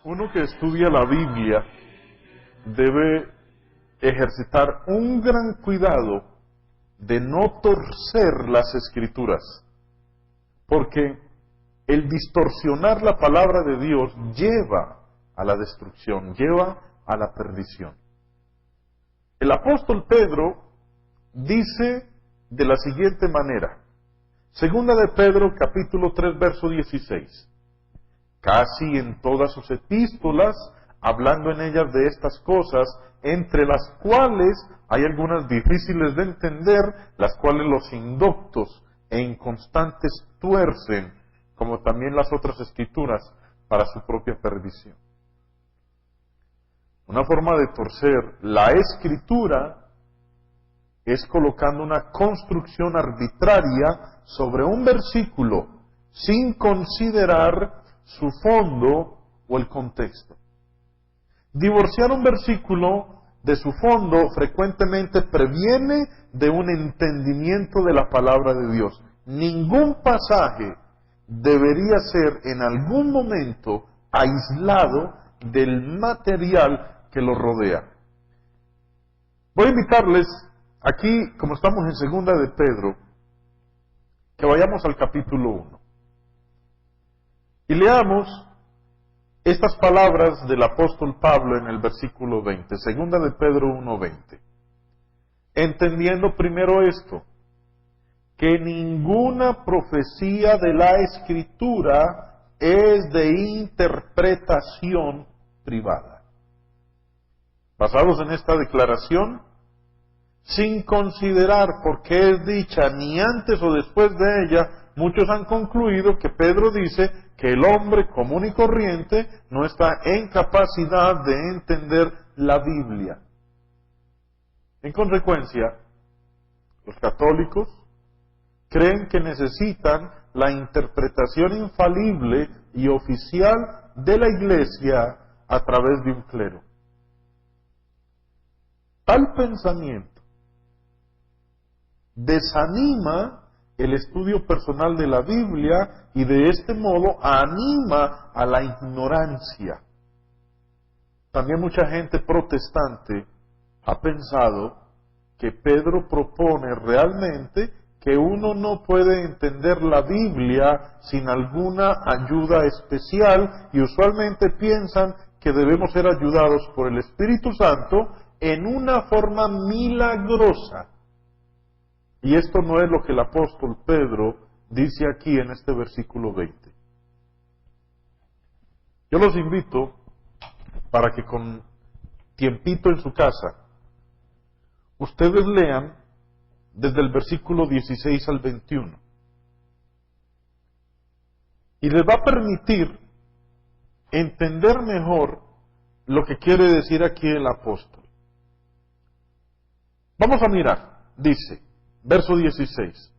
Uno que estudia la Biblia debe ejercitar un gran cuidado de no torcer las Escrituras, porque el distorsionar la palabra de Dios lleva a la destrucción, lleva a la perdición. El apóstol Pedro dice de la siguiente manera, segunda de Pedro capítulo 3 verso 16, casi en todas sus epístolas, hablando en ellas de estas cosas, entre las cuales hay algunas difíciles de entender, las cuales los indoctos e inconstantes tuercen, como también las otras escrituras, para su propia perdición. Una forma de torcer la escritura es colocando una construcción arbitraria sobre un versículo sin considerar su fondo o el contexto. Divorciar un versículo de su fondo frecuentemente previene de un entendimiento de la palabra de Dios. Ningún pasaje debería ser en algún momento aislado del material que lo rodea. Voy a invitarles aquí, como estamos en segunda de Pedro, que vayamos al capítulo 1 y leamos estas palabras del apóstol Pablo en el versículo 20, segunda de Pedro 1:20. Entendiendo primero esto, que ninguna profecía de la Escritura es de interpretación privada. Basados en esta declaración, sin considerar por qué es dicha ni antes o después de ella, muchos han concluido que Pedro dice que el hombre común y corriente no está en capacidad de entender la Biblia. En consecuencia, los católicos creen que necesitan la interpretación infalible y oficial de la Iglesia a través de un clero. Tal pensamiento desanima el estudio personal de la Biblia y de este modo anima a la ignorancia. También mucha gente protestante ha pensado que Pedro propone realmente que uno no puede entender la Biblia sin alguna ayuda especial y usualmente piensan que debemos ser ayudados por el Espíritu Santo en una forma milagrosa. Y esto no es lo que el apóstol Pedro dice aquí en este versículo 20. Yo los invito para que con tiempito en su casa, ustedes lean desde el versículo 16 al 21. Y les va a permitir entender mejor lo que quiere decir aquí el apóstol. Vamos a mirar, dice, verso 16,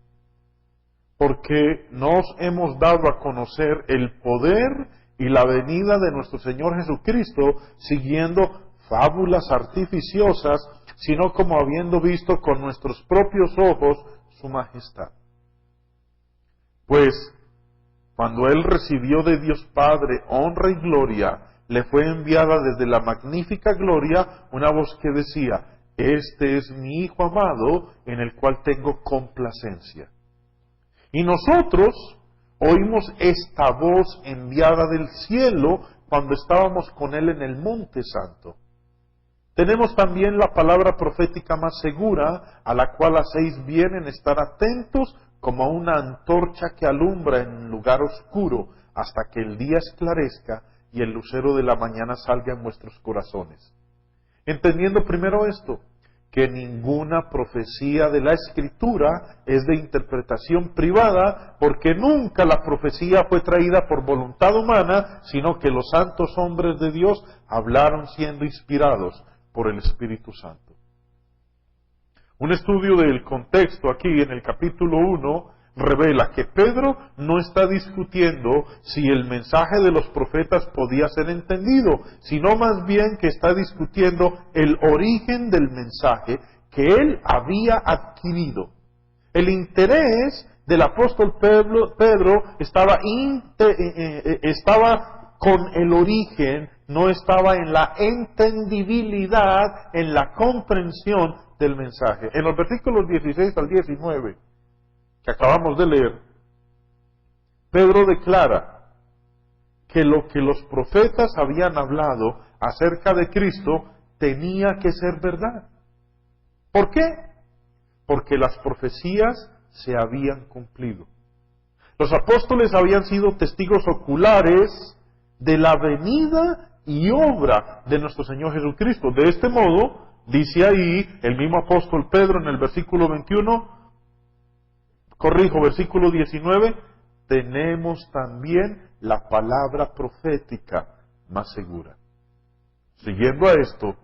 porque nos hemos dado a conocer el poder y la venida de nuestro Señor Jesucristo, siguiendo fábulas artificiosas, sino como habiendo visto con nuestros propios ojos su majestad. Pues, cuando Él recibió de Dios Padre honra y gloria, le fue enviada desde la magnífica gloria una voz que decía, este es mi Hijo amado, en el cual tengo complacencia. Y nosotros oímos esta voz enviada del cielo cuando estábamos con Él en el Monte Santo. Tenemos también la palabra profética más segura, a la cual hacéis bien en estar atentos como a una antorcha que alumbra en un lugar oscuro, hasta que el día esclarezca y el lucero de la mañana salga en vuestros corazones. Entendiendo primero esto, que ninguna profecía de la Escritura es de interpretación privada, porque nunca la profecía fue traída por voluntad humana, sino que los santos hombres de Dios hablaron siendo inspirados por el Espíritu Santo. Un estudio del contexto aquí en el capítulo 1 revela que Pedro no está discutiendo si el mensaje de los profetas podía ser entendido, sino más bien que está discutiendo el origen del mensaje que él había adquirido. El interés del apóstol Pedro estaba con el origen, no estaba en la entendibilidad, en la comprensión del mensaje. En los versículos 16 al 19, que acabamos de leer, Pedro declara que lo que los profetas habían hablado acerca de Cristo tenía que ser verdad. ¿Por qué? Porque las profecías se habían cumplido. Los apóstoles habían sido testigos oculares de la venida y obra de nuestro Señor Jesucristo. De este modo, dice ahí el mismo apóstol Pedro en el versículo 21, versículo 19, tenemos también la palabra profética más segura. Siguiendo a esto,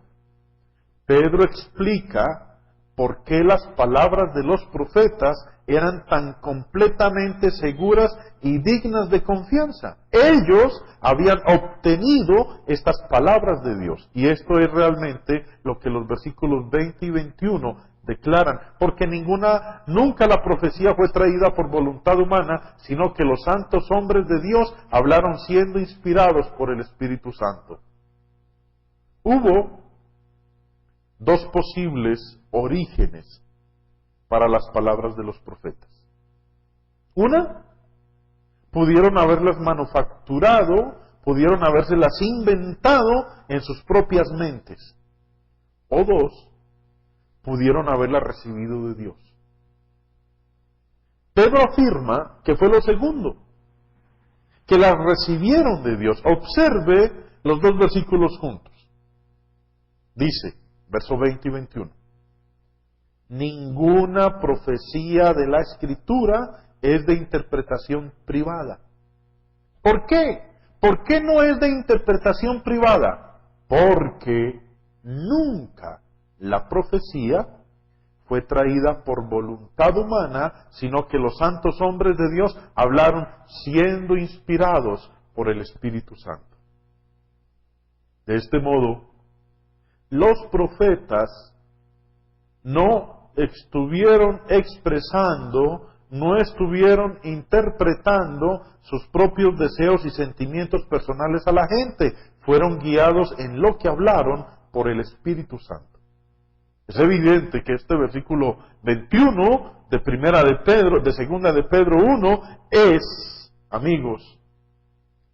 Pedro explica por qué las palabras de los profetas eran tan completamente seguras y dignas de confianza. Ellos habían obtenido estas palabras de Dios. Y esto es realmente lo que los versículos 20 y 21 declaran. Porque nunca la profecía fue traída por voluntad humana, sino que los santos hombres de Dios hablaron siendo inspirados por el Espíritu Santo. Hubo dos posibles orígenes para las palabras de los profetas. Una, pudieron haberlas manufacturado, pudieron habérselas inventado en sus propias mentes. O dos, pudieron haberlas recibido de Dios. Pedro afirma que fue lo segundo, que las recibieron de Dios. Observe los dos versículos juntos. Dice, verso 20 y 21. Ninguna profecía de la Escritura es de interpretación privada. ¿Por qué? ¿Por qué no es de interpretación privada? Porque nunca la profecía fue traída por voluntad humana, sino que los santos hombres de Dios hablaron siendo inspirados por el Espíritu Santo. De este modo, los profetas no estuvieron expresando, no estuvieron interpretando sus propios deseos y sentimientos personales a la gente. Fueron guiados en lo que hablaron por el Espíritu Santo. Es evidente que este versículo 21 de segunda de Pedro 1 es, amigos,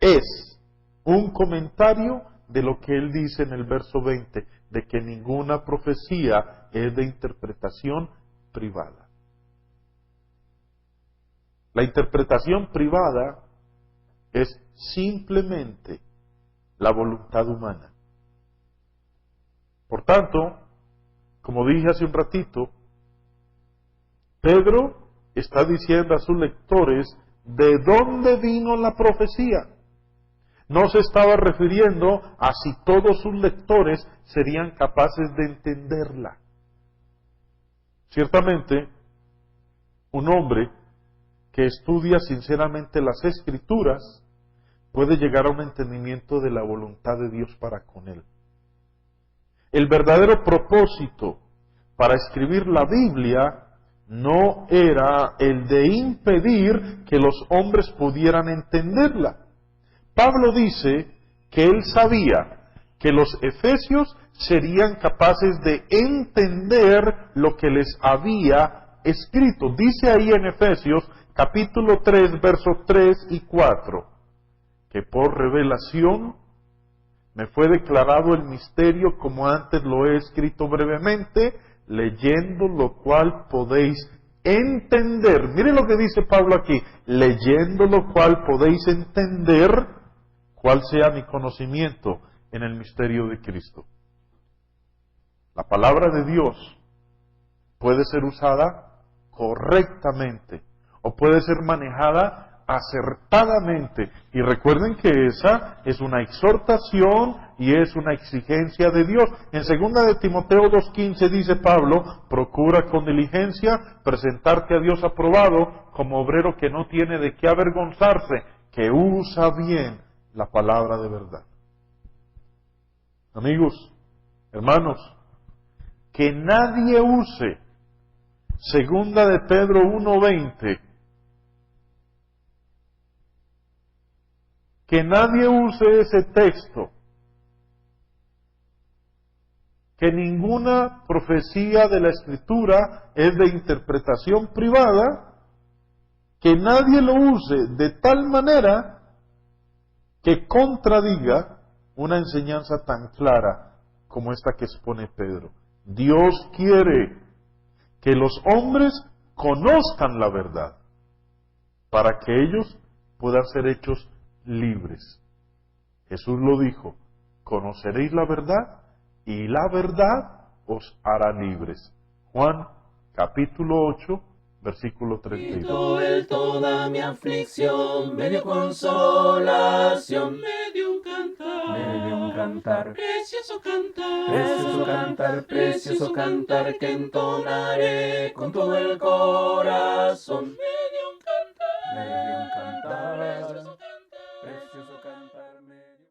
es un comentario de lo que él dice en el verso 20, de que ninguna profecía es de interpretación privada. La interpretación privada es simplemente la voluntad humana. Por tanto, como dije hace un ratito, Pedro está diciendo a sus lectores de dónde vino la profecía. No se estaba refiriendo a si todos sus lectores serían capaces de entenderla. Ciertamente, un hombre que estudia sinceramente las Escrituras puede llegar a un entendimiento de la voluntad de Dios para con él. El verdadero propósito para escribir la Biblia no era el de impedir que los hombres pudieran entenderla. Pablo dice que él sabía que los efesios serían capaces de entender lo que les había escrito. Dice ahí en Efesios capítulo 3, versos 3 y 4, que por revelación me fue declarado el misterio como antes lo he escrito brevemente, leyendo lo cual podéis entender. Miren lo que dice Pablo aquí, leyendo lo cual podéis entender cuál sea mi conocimiento en el misterio de Cristo. La palabra de Dios puede ser usada correctamente o puede ser manejada acertadamente. Y recuerden que esa es una exhortación y es una exigencia de Dios. En 2 de Timoteo 2:15 dice Pablo, procura con diligencia presentarte a Dios aprobado como obrero que no tiene de qué avergonzarse, que usa bien la palabra de verdad. Amigos, hermanos, que nadie use 2 de Pedro 1:20 que nadie use ese texto, que ninguna profecía de la Escritura es de interpretación privada, que nadie lo use de tal manera que contradiga una enseñanza tan clara como esta que expone Pedro. Dios quiere que los hombres conozcan la verdad para que ellos puedan ser hechos libres. Jesús lo dijo: conoceréis la verdad y la verdad os hará libres. Juan capítulo 8, versículo 32. Él toda mi aflicción, me dio consolación, me dio un cantar, precioso cantar, que entonaré con todo el corazón. Me dio un cantar,